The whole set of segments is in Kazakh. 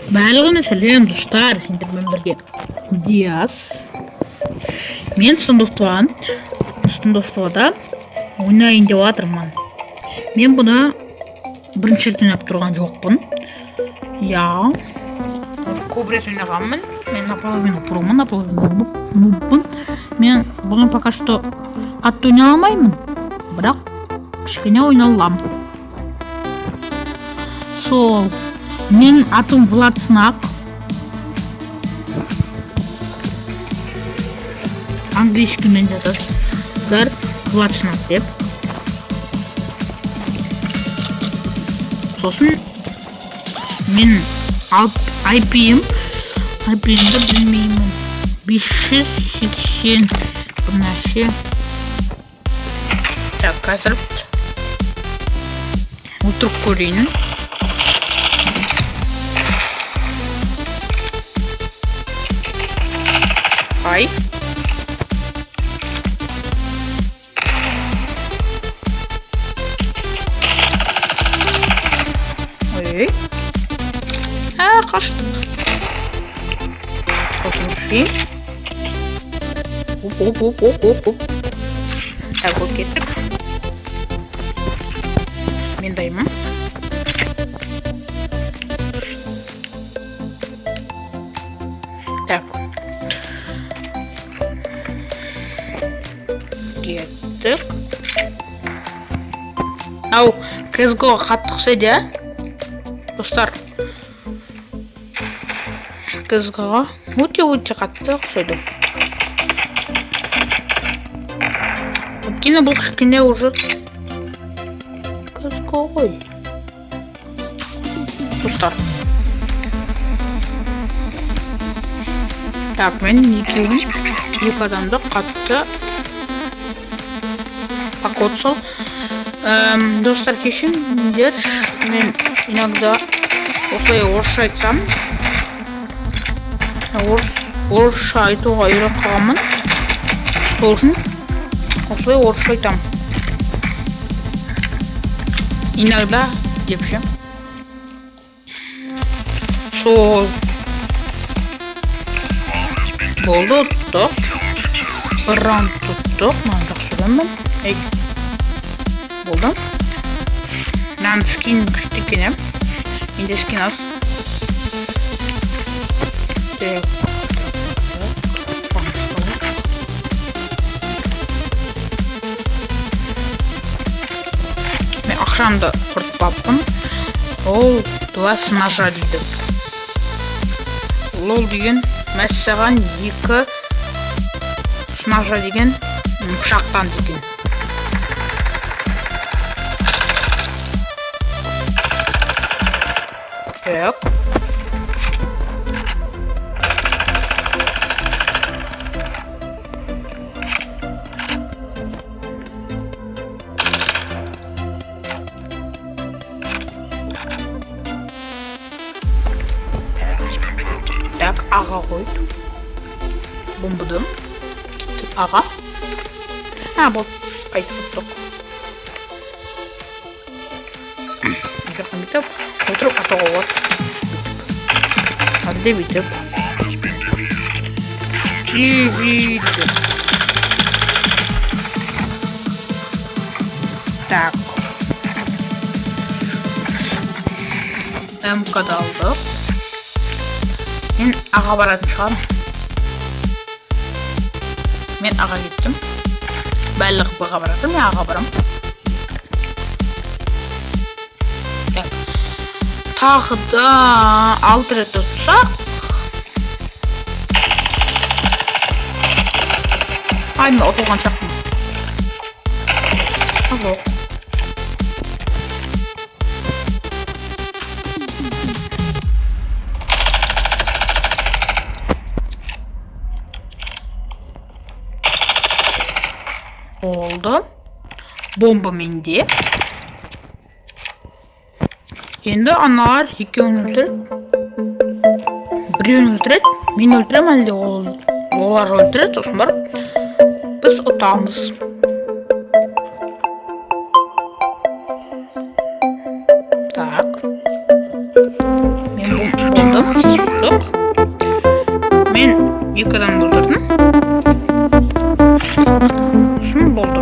Барлығына сәлем достар, сендермен бірге Диас. Мен Стандофтовада ойнайын деп жатырмын. Мен бұны бірінші рет ойнап тұрған жоқпын. Көп рет ойнағанмын. Мен наполовину промын, наполовину нубпын. Мен бұны пока что қатты ойнай алмаймын, бірақ кішкене ойнай аламын. Сол. Мен атым Влад Снак. Английскімен жазасыздар, Влад Снак деп. Сосын мен IP-імді білмеймін. 580 бір нәрсе. Так, қазір отырып көрейін. Ой. Kaçtım. Hop. Так, вот кеттік. Мен даймын. Так. Кеттік. Ау, CSGO қатты ұқсайды, достар. CSGO өте қатты ұқсайды. Өйткені бұл кішкене уже CSGO ғой. Достар. Так, мен екі адамды қатты покоцал. Достар, кешіріңдер, мен иногда осылай орысша айтсам, орысша айтуға үйреніп қалғанмын. Сол үшін осылай орысша айтам. Иногда деп ше. Сол. Болды, ұттық. Бір раунд тұттық. Мен жақсы ойнадым. Болды. Мен скин күшті екен. Менде скин аз. Мен ақшамды құртпаппын. Ол 2 ножа дейді. Лол деген мәссаған 2 ножа деген пышақтан деген. Так. Так, аға қойды. Бомбыдым. Аға. Бұл қайтып ұттық. Жақын бітіп, отырып атуға болады. Әлде бітіп. Кевейді. Так. МК'да алдық. Мен аға баратын шығарым. Мен аға кеттім. Бәліғ бұға баратын, мен аға барам. Тағы да 6 рет ұтсақ. Ай, мен ұтылған шақпын. Жоқ. Oldu. Bomba menде. Енді аналар екеуін өлтіріп, біреуін өлтіреді, мен өлтірем әлде олар өлтіреді, сосын барып біз ұтамыз. Так. Мен Екі адам өлтірдім. Сосын болды.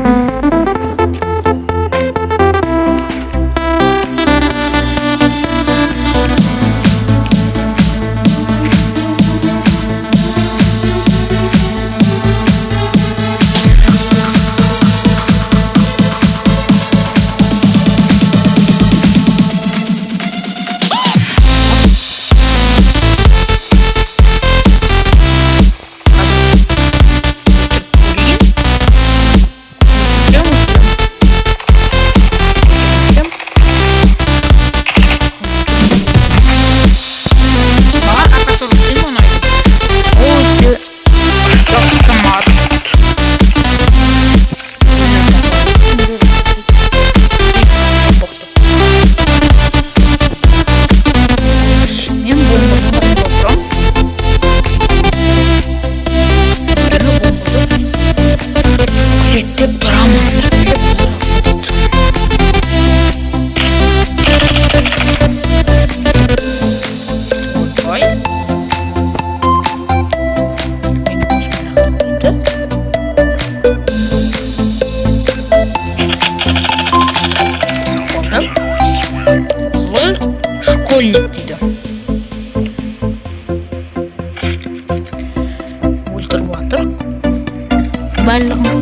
Школьник дейді. Өлтіріп жатыр. Барлығын.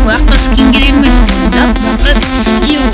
Уақытта скин керек емес. Уақытта скилл.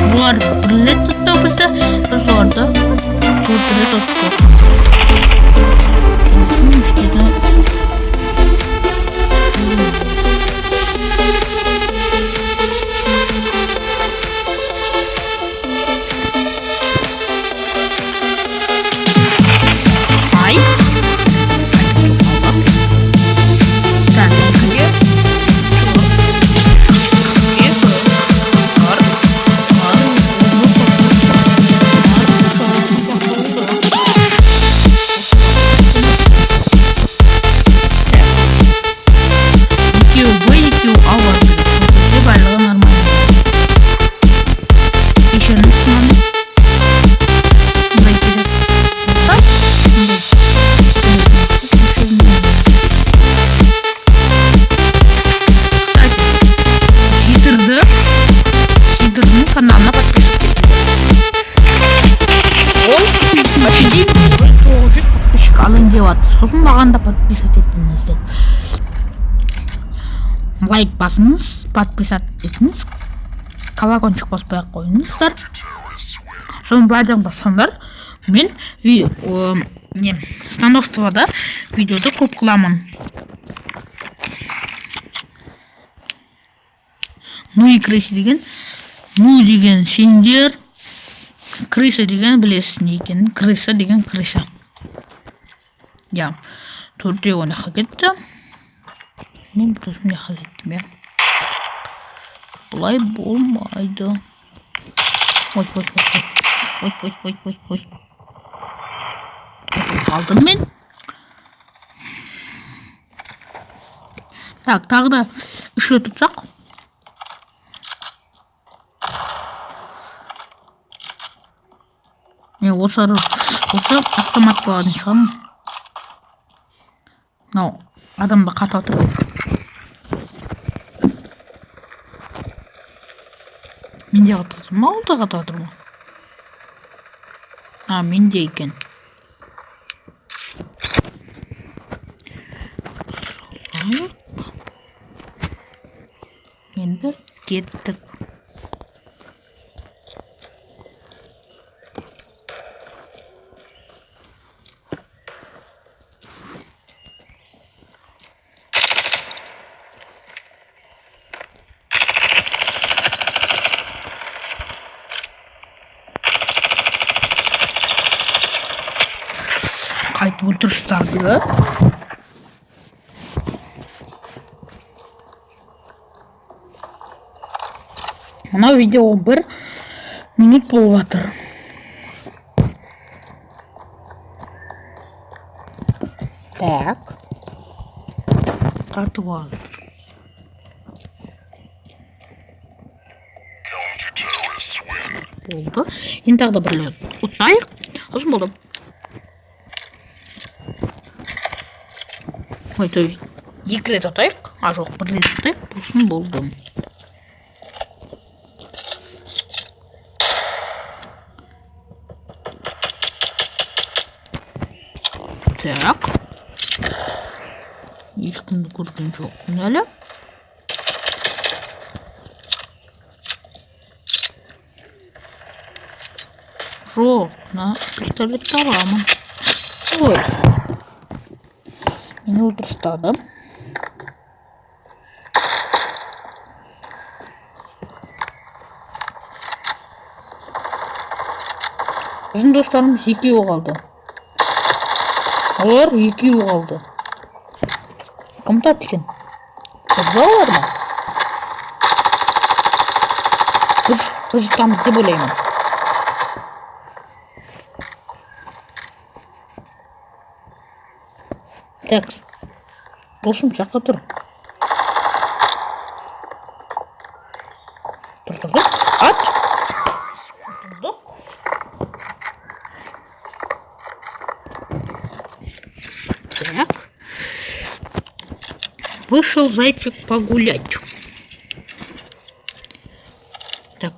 Бұлар бірлет тұтты бізді, біз оларды көртірі тұтты. Каналына почти 900 подписчик алайын деп жатыр. Сосын маған да подписать етіңіздер. Лайк басыңыз, подписать етіңіз, колокольчик баспай ақ қойыңыздар. Сосын былайдан бассаңдар, мен становствода видеоды көп қыламын. Ну и крыса деген, ну деген сендер, крыса деген білесіз не екенін. Крыса деген крыса. Я төртеу онақа кетті. Мен бұтасым яқа кеттім, я. Бұлай болмайды. Ой. Қалдым мен. Так, тағы да 3 рет ұтсақ. Осы автомат болатын шығар. Мынау адамды қатып отыр. Менде қатып отыр ма? Ол да қатып отыр ма? Менде екен. Енді кеттік. Қайтып өлтірістарды. Мына видео 1 минут болып жатыр. Так. Қартып алды. Болды. Енді тағы да бір ұтайық. Сосын болды. Ой, то есть 2 рет ұтайық. Жоқ, 1 рет ұтайық. Сосын болды. Так. Ешкімді көрген жоқпын әлі. Жоқ, пистолетті аламын. Ой. Мені өлтірістады. Біздің достарымыз 2 қалды. Олар 2 қалды. Қымтат екен. Қызба олар ма? Біз ұтамыз деп ойлаймын. Так, досым жаққа тұр. Тұр. Ат! Тұрдық. Так. Вышел зайчик погулять. Так.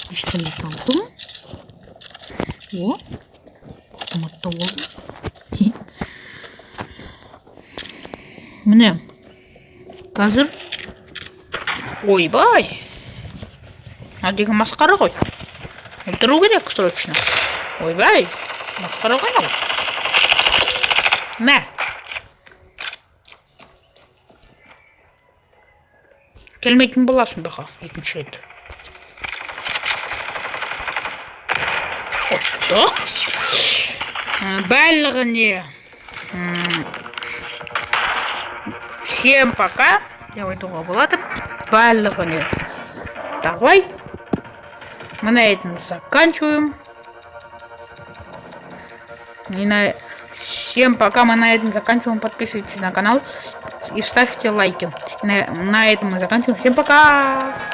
Пистолет алдым. О. Автоматта oldu. Міне. Қазір. Ойбай. Деген масқара ғой. Өлтіру керек срочно. Ойбай. Масқара ғой. Мә. Келмейтін боласың бақа. Екінші рет. Оттық. Барлығыне. Всем пока. Я айтуға болады. Барлығыне. Давай. Мы на этом заканчиваем. Всем пока, мы на этом заканчиваем. Подписывайтесь на канал и ставьте лайки. На этом мы заканчиваем. Всем пока!